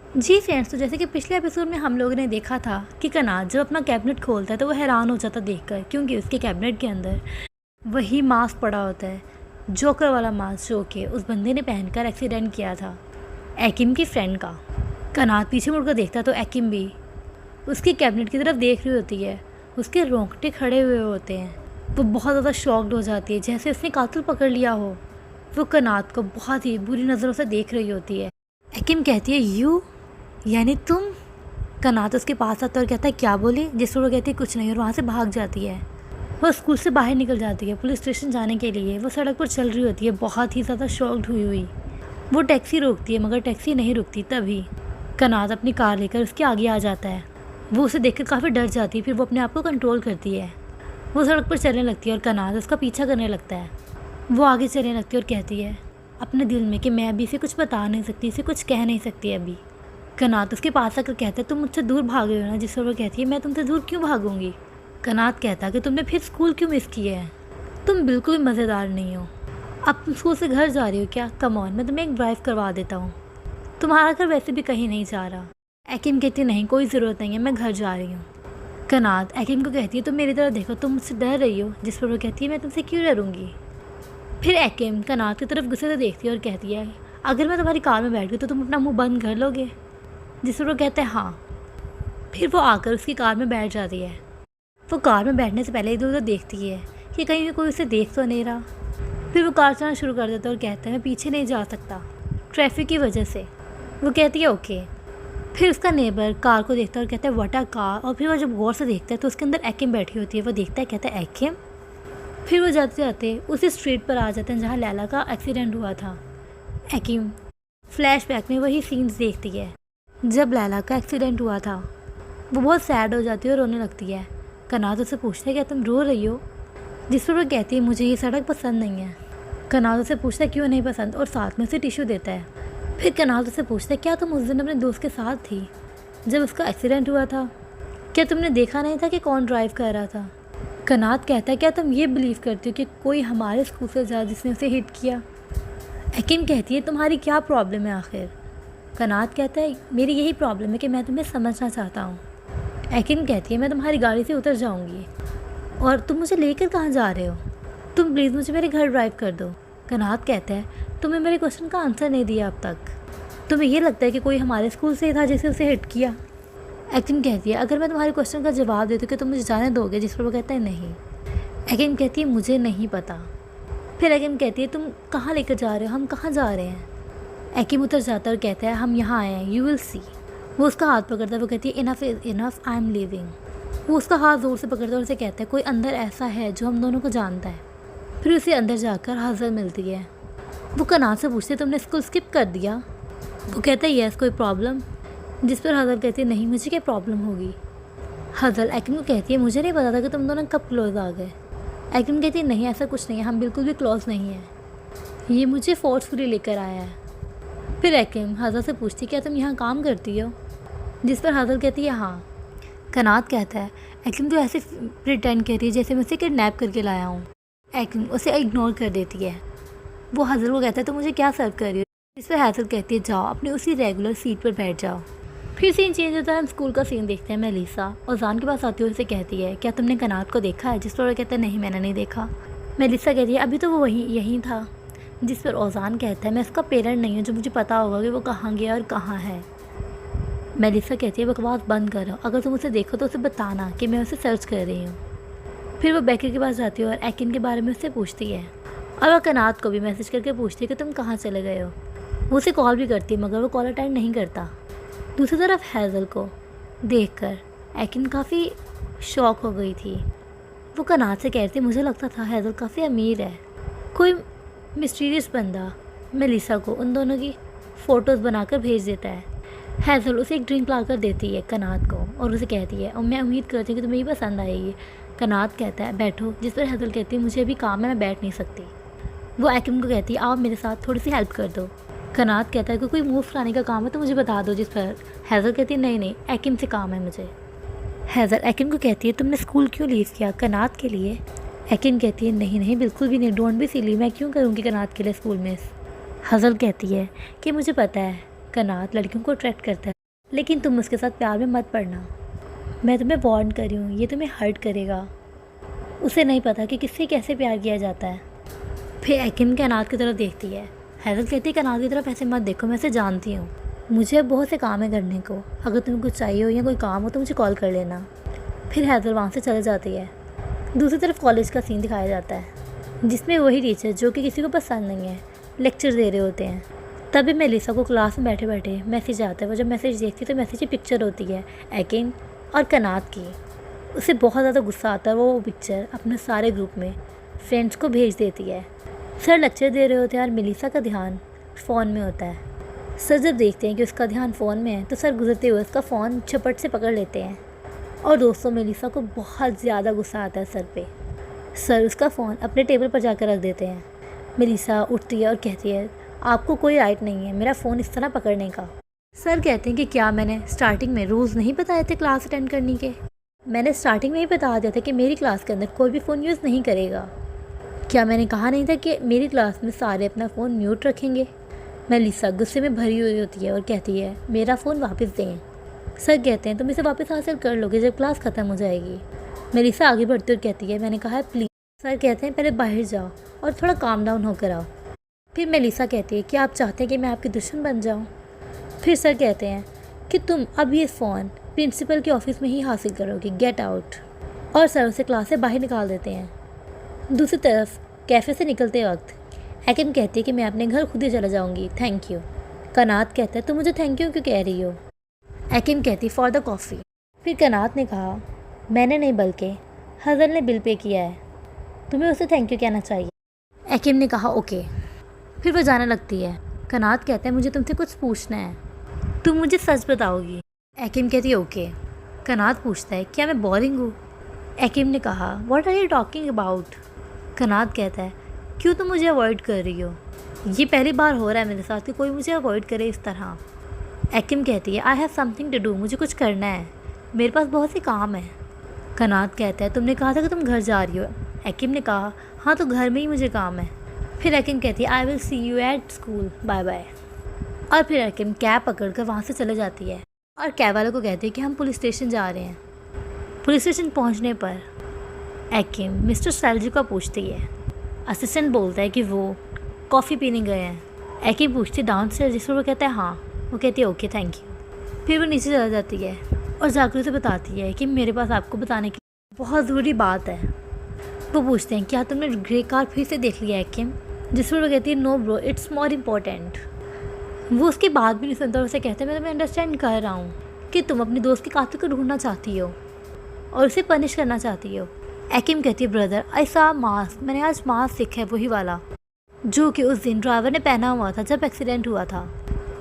जी friends, तो जैसे कि पिछले एपिसोड में हम लोगों ने देखा था कि कनाज जब अपना कैबिनेट खोलता है तो वो हैरान हो जाता देखकर, क्योंकि उसके कैबिनेट के अंदर वही मास्क पड़ा होता है, जोकर वाला मास्क जो कि उस बंदे ने पहनकर एक्सीडेंट किया था, एकिम की फ्रेंड का। कनाज पीछे मुड़कर देखता तो एकिम भी उसकी कैबिनेट की तरफ देख रही होती है। उसके रोंगटे खड़े हुए होते हैं। वो बहुत ज़्यादा शॉक्ड हो जाती है, जैसे उसने कातिल पकड़ लिया हो। वो कनाज को बहुत ही बुरी नज़रों से देख रही होती है। एकिम कहती है, यू यानी तुम? कनात उसके पास आता है और कहता है, क्या बोली? जिस पर वो कहती है कुछ नहीं, और वहाँ से भाग जाती है। वो स्कूल से बाहर निकल जाती है पुलिस स्टेशन जाने के लिए। वो सड़क पर चल रही होती है, बहुत ही ज़्यादा शॉक्ड हुई। वो टैक्सी रोकती है, मगर टैक्सी नहीं रुकती। तभी कनात अपनी कार लेकर उसके आगे आ जाता है। वो उसे देखकर काफ़ी डर जाती है, फिर वो अपने आप को कंट्रोल करती है। वो सड़क पर चलने लगती है और कनात उसका पीछा करने लगता है। वो आगे चलने लगती है और कहती है अपने दिल में कि मैं अभी इसे कुछ बता नहीं सकती, इसे कुछ कह नहीं सकती अभी। कनात उसके पास आकर कहता है, तुम मुझसे दूर भाग रहे हो ना? जिस पर वो कहती है, मैं तुमसे दूर क्यों भागूंगी? कनात कहता है कि तुमने फिर स्कूल क्यों मिस किया है? तुम बिल्कुल भी मज़ेदार नहीं हो। अब तुम स्कूल से घर जा रही हो क्या? कम ऑन, मैं तुम्हें एक ड्राइव करवा देता हूँ। तुम्हारा घर वैसे भी कहीं नहीं जा रहा। एकिम कहती है, नहीं कोई ज़रूरत नहीं है, मैं घर जा रही हूँ। कनात एकिम को कहती है, तुम मेरी तरफ देखो, तुम मुझसे डर रही हो। जिस पर वो कहती है, मैं तुमसे क्यों डरूंगी? फिर एकिम कनात की तरफ गुस्से से देखती है और कहती है, अगर मैं तुम्हारी कार में बैठ गई तो तुम अपना मुँह बंद कर लोगे? जिस पर वो कहता है, हाँ। फिर वो आकर उसकी कार में बैठ जाती है। वो कार में बैठने से पहले इधर उधर देखती है कि कहीं भी कोई उसे देख तो नहीं रहा। फिर वो कार चलाना शुरू कर देता है और कहता है, मैं पीछे नहीं जा सकता ट्रैफिक की वजह से। वो कहती है, ओके। फिर उसका नेबर कार को देखता है और कहता है, व्हाट अ कार। और फिर वो जब गौर से देखता है तो उसके अंदर एकिम बैठी होती है। वो देखता है, कहता है, एकिम। फिर वो जाते जाते उसी स्ट्रीट पर आ जाते हैं जहाँ लैला का एक्सीडेंट हुआ था। एकिम फ्लैशबैक में वही सीन्स देखती है जब लैला का एक्सीडेंट हुआ था। वो बहुत सैड हो जाती है और रोने लगती है। कनात उससे पूछता है, क्या तुम रो रही हो? जिस पर वो कहती है, मुझे ये सड़क पसंद नहीं है। कनात उससे पूछता है, क्यों नहीं पसंद? और साथ में उसे टिश्यू देता है। फिर कनात उससे पूछता है, क्या तुम उस दिन अपने दोस्त के साथ थी जब उसका एक्सीडेंट हुआ था? क्या तुमने देखा नहीं था कि कौन ड्राइव कर रहा था? कनात कहता है, क्या तुम ये बिलीव करती हो कि कोई हमारे स्कूल से जा जिसने उसे हिट किया? एकिम कहती है, तुम्हारी क्या प्रॉब्लम है आखिर? कनात कहता है, मेरी यही प्रॉब्लम है कि मैं तुम्हें समझना चाहता हूँ। एकिम कहती है, मैं तुम्हारी गाड़ी से उतर जाऊँगी। और तुम मुझे लेकर कहाँ जा रहे हो? तुम प्लीज़ मुझे मेरे घर ड्राइव कर दो। कनात कहता है, तुमने मेरे क्वेश्चन का आंसर नहीं दिया अब तक। तुम्हें ये लगता है कि कोई हमारे स्कूल से ही था जिसे उसे हिट किया? एकिम कहती है, अगर मैं तुम्हारे क्वेश्चन का जवाब देती हूँ कि तुम मुझे जाने दोगे? जिस पर वो कहता है, नहीं। एकिम कहती है, मुझे नहीं पता। फिर एकिम कहती है, तुम कहाँ लेकर जा रहे हो? हम कहाँ जा रहे हैं? एकिम उतर जाता है और कहता है, हम यहाँ आए हैं, यू विल सी। वो उसका हाथ पकड़ता है। वो कहती है, enough is enough, I am leaving. वो उसका हाथ ज़ोर से पकड़ता है और उसे कहता है, कोई अंदर ऐसा है जो हम दोनों को जानता है। फिर उसे अंदर जाकर हज़र मिलती है। वो कनात से पूछती है, तुमने स्कूल स्किप कर दिया? वो कहता है, यस, कोई प्रॉब्लम? जिस पर हज़र कहती है, नहीं, मुझे क्या प्रॉब्लम होगी? हज़र एकिम को कहती है, मुझे नहीं पता था कि तुम दोनों कब क्लोज आ गए। एकिम कहती है, नहीं, ऐसा कुछ नहीं है, हम बिल्कुल भी क्लोज नहीं हैं, ये मुझे फोर्सफुली लेकर आया है। फिर एकिम हज़र से पूछती है, क्या तुम यहाँ काम करती हो? जिस पर हज़र कहती है, हाँ। कनात कहता है, एकिम तो ऐसे प्रिटेंड कर रही है जैसे मैं उसे किडनैप करके लाया हूँ। एकिम उसे इग्नोर कर देती है। वो हज़र को कहता है, तो मुझे क्या सर्व कर रही हो? जिस पर हज़र कहती है, जाओ अपनी उसी रेगुलर सीट पर बैठ जाओ। फिर सीन चेंज होता है, हम स्कूल का सीन देखते हैं। मेलिसा ओजान के पास आती है, उसे कहती है, क्या तुमने कनात को देखा है? जिस पर वो कहता है, नहीं, मैंने नहीं देखा। मेलिसा कहती है, अभी तो वो यहीं था। जिस पर ओजान कहता है, मैं उसका पेरेंट नहीं हूँ जो मुझे पता होगा कि वो कहाँ गया और कहाँ है। मेलिसा कहती है, बकवास बंद करो, अगर तुम उसे देखो तो उसे बताना कि मैं उसे सर्च कर रही हूँ। फिर वो बेकर के पास जाती है और एकिम के बारे में उससे पूछती है, और वह कनात को भी मैसेज करके पूछती है कि तुम कहाँ चले गए हो। वो उसे कॉल भी करती है, मगर वो कॉल अटेंड नहीं करता। दूसरी तरफ हैज़ल को देखकर एकिम काफ़ी शॉक हो गई थी। वो कनात से कहती, मुझे लगता था हैज़ल काफ़ी अमीर है। कोई मिस्टीरियस बंदा मेलिसा को उन दोनों की फ़ोटोज़ बनाकर भेज देता है। हैज़ल उसे एक ड्रिंक ला कर देती है कनात को और उसे कहती है, और मैं उम्मीद करती हूँ कि तुम्हें ये पसंद आएगी। कनात कहता है, बैठो। जिस पर हैज़ल कहती है, मुझे अभी काम है, मैं बैठ नहीं सकती। वो एकिम को कहती है, आप मेरे साथ थोड़ी सी हेल्प कर दो। कनात कहता है कि कोई मूव लाने का काम है तो मुझे बता दो। जिस पर हैज़ल कहती है, नहीं, एकिम से काम है मुझे। हैज़ल एकिम को कहती है, तुमने स्कूल क्यों लीव किया? कनात के लिए? एकिम कहती है, नहीं, बिल्कुल भी नहीं, डोंट बी सिली, मैं क्यों करूँगी कनात के लिए स्कूल मिस। हैज़ल कहती है कि मुझे पता है कनात लड़कियों को अट्रैक्ट करता है। लेकिन तुम उसके साथ प्यार में मत पड़ना, मैं तुम्हें वार्न कर रही हूँ, ये तुम्हें हर्ट करेगा। उसे नहीं पता कि किससे कैसे प्यार किया जाता है। फिर एकिम कनात की तरफ देखती है। हैज़ल कहती है कनात की तरफ ऐसे मत देखो, मैं इसे जानती हूँ, मुझे बहुत से काम है करने को, अगर तुम्हें कुछ चाहिए हो या कोई काम हो तो मुझे कॉल कर लेना। फिर हैज़ल वहाँ से चले जाती है। दूसरी तरफ कॉलेज का सीन दिखाया जाता है जिसमें वही टीचर जो कि किसी को पसंद नहीं है लेक्चर दे रहे होते हैं। तभी मेलिसा को क्लास में बैठे बैठे मैसेज आता है। वो जब मैसेज देखती है तो मैसेज की पिक्चर होती है एकिम और कनात की। उसे बहुत ज़्यादा गुस्सा आता है। वो पिक्चर अपने सारे ग्रुप में फ्रेंड्स को भेज देती है। सर लेक्चर दे रहे होते हैं और मेलिसा का ध्यान फ़ोन में होता है। सर जब देखते हैं कि उसका ध्यान फ़ोन में है तो सर गुजरते हुए उसका फ़ोन झपट से पकड़ लेते हैं। और दोस्तों मेलिसा को बहुत ज़्यादा गुस्सा आता है सर पे। सर उसका फ़ोन अपने टेबल पर जाकर रख देते हैं। मेलिसा उठती है और कहती है आपको कोई राइट नहीं है मेरा फ़ोन इस तरह पकड़ने का। सर कहते हैं कि क्या मैंने स्टार्टिंग में रूल्स नहीं बताए थे क्लास अटेंड करने के? मैंने स्टार्टिंग में ही बता दिया था कि मेरी क्लास के अंदर कोई भी फ़ोन यूज़ नहीं करेगा। क्या मैंने कहा नहीं था कि मेरी क्लास में सारे अपना फ़ोन म्यूट रखेंगे? मेलिसा गुस्से में भरी हुई होती है और कहती है मेरा फ़ोन वापस दें। सर कहते हैं तुम इसे वापस हासिल कर लोगे जब क्लास ख़त्म हो जाएगी। मेलिसा आगे बढ़ती और कहती है मैंने कहा है प्लीज़। सर कहते हैं पहले बाहर जाओ और थोड़ा काम डाउन होकर आओ। फिर मेलिसा कहती है कि आप चाहते हैं कि मैं आपकी दुश्मन बन जाऊं? फिर सर कहते हैं कि तुम अब ये फ़ोन प्रिंसिपल के ऑफिस में ही हासिल करोगे, गेट आउट। और सर उसे क्लास से बाहर निकाल देते हैं। दूसरी तरफ कैफ़े से निकलते वक्त एकिम कहती है कि मैं अपने घर खुद ही चला जाऊँगी, थैंक यू। कनात कहता है तुम मुझे थैंक यू क्यों कह रही हो? एकिम कहती फॉर द कॉफ़ी। फिर कनात ने कहा मैंने नहीं बल्कि हज़ल ने बिल पे किया है, तुम्हें उसे थैंक यू कहना चाहिए। एकिम ने कहा ओके। फिर वो जाने लगती है। कनात कहता है मुझे तुमसे कुछ पूछना है, तुम मुझे सच बताओगी? एकिम कहती है ओके। कनात पूछता है क्या मैं बोरिंग हूँ? एकिम ने कहा what are you talking about? कनात कहता है क्यों तुम मुझे अवॉइड कर रही हो? ये पहली बार हो रहा है मेरे साथ कि कोई मुझे अवॉइड करे इस तरह। एकिम कहती है I have something to do, मुझे कुछ करना है, मेरे पास बहुत से काम है। कनात कहता है तुमने कहा था कि तुम घर जा रही हो। एकिम ने कहा हाँ तो घर में ही मुझे काम है। फिर एकिम कहती है I will see you at school, bye bye. और फिर एकिम कैब पकड़कर वहाँ से चले जाती है और कैब वाले को कहती है कि हम पुलिस स्टेशन जा रहे हैं। पुलिस स्टेशन पहुँचने पर एकिम मिस्टर सैलरी को पूछती है। असिस्टेंट बोलता है कि वो कॉफ़ी पीने गए हैं। एकिम पूछती है डाउन स्टेयर, जिस पर वो कहता है हाँ। वो कहती है ओके थैंक यू। फिर वो नीचे चला जाती है और जाकर उसे बताती है कि मेरे पास आपको बताने की बहुत ज़रूरी बात है। वो पूछते हैं क्या तुमने ग्रे कार फिर से देख लिया एकिम? जिस पर वो कहती है no bro it's more important. वो उसकी बात भी नहीं सुनता और उसे कहते हैं मैं तुम्हें अंडरस्टैंड कर रहा हूँ कि तुम अपनी दोस्त के कातिल को ढूंढना चाहती हो और उसे पनिश करना चाहती हो। एकिम कहती है ब्रदर आई सॉ मास्क, मैंने आज मास्क देखा है वही वाला जो कि उस दिन ड्राइवर ने पहना हुआ था जब एक्सीडेंट हुआ था।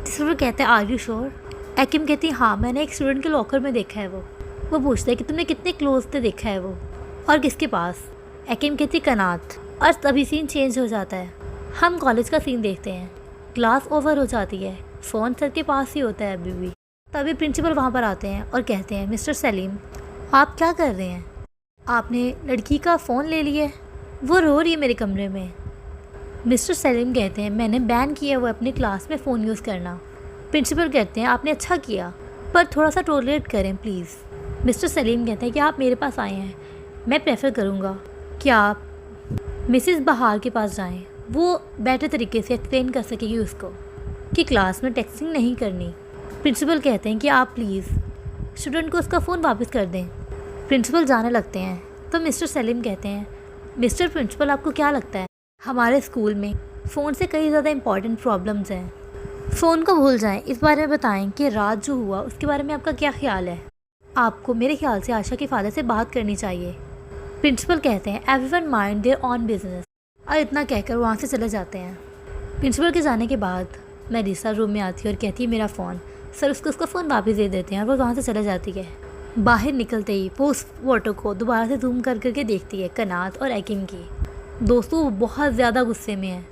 जिस पर वो कहते हैं आर यू श्योर? एकिम कहती है हाँ मैंने एक स्टूडेंट के लॉकर में देखा है। वो पूछता है कि तुमने कितने क्लोज से देखा है वो और किसके पास? एकिम कहती कनात। और तभी सीन चेंज हो जाता है। हम कॉलेज का सीन देखते हैं। क्लास ओवर हो जाती है, फ़ोन सर के पास ही होता है अभी भी। तभी प्रिंसिपल वहाँ पर आते हैं और कहते हैं मिस्टर सलीम आप क्या कर रहे हैं? आपने लड़की का फ़ोन ले लिया है, वो रो रही है मेरे कमरे में। मिस्टर सलीम कहते हैं मैंने बैन किया हुआ अपनी क्लास में फ़ोन यूज़ करना। प्रिंसिपल कहते हैं आपने अच्छा किया पर थोड़ा सा टॉलरेट करें प्लीज़। मिस्टर सलीम कहते हैं कि आप मेरे पास आए हैं, मैं प्रेफर करूँगा कि आप मिसिस बहार के पास जाएं, वो बेटर तरीके से एक्सप्लेन कर सकेगी उसको कि क्लास में टेक्सटिंग नहीं करनी। प्रिंसिपल कहते हैं कि आप प्लीज़ स्टूडेंट को उसका फ़ोन वापस कर दें। प्रिंसिपल जाने लगते हैं तो मिस्टर सलीम कहते हैं मिस्टर प्रिंसिपल आपको क्या लगता है हमारे स्कूल में फ़ोन से कई ज़्यादा इंपॉर्टेंट प्रॉब्लम्स हैं, फ़ोन को भूल जाएं, इस बारे में बताएं कि रात जो हुआ उसके बारे में आपका क्या ख्याल है? आपको मेरे ख्याल से आशा के फादर से बात करनी चाहिए। प्रिंसिपल कहते हैं everyone mind their own business. और इतना कहकर वहाँ से चले जाते हैं। प्रिंसिपल के जाने के बाद मेलिसा रूम में आती है और कहती है मेरा फ़ोन। सर उसका फ़ोन वापस दे देते हैं और वो वहाँ से चले जाती है। बाहर निकलते ही वो उस फोटो को दोबारा से जूम कर करके देखती है कनात और एकिम की। दोस्तों वो बहुत ज़्यादा गुस्से में है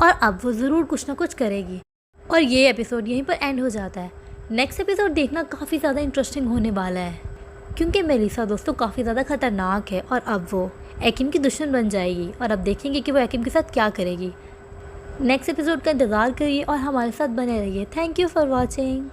और अब वो ज़रूर कुछ ना कुछ करेगी। और ये एपिसोड यहीं पर एंड हो जाता है। नेक्स्ट एपिसोड देखना काफ़ी ज़्यादा इंटरेस्टिंग होने वाला है क्योंकि मेलिसा दोस्तों काफ़ी ज़्यादा ख़तरनाक है और अब वो एकिम की दुश्मन बन जाएगी और अब देखेंगे कि वो एकिम के साथ क्या करेगी। नेक्स्ट एपिसोड का इंतज़ार करिए और हमारे साथ बने रहिए। Thank you for watching.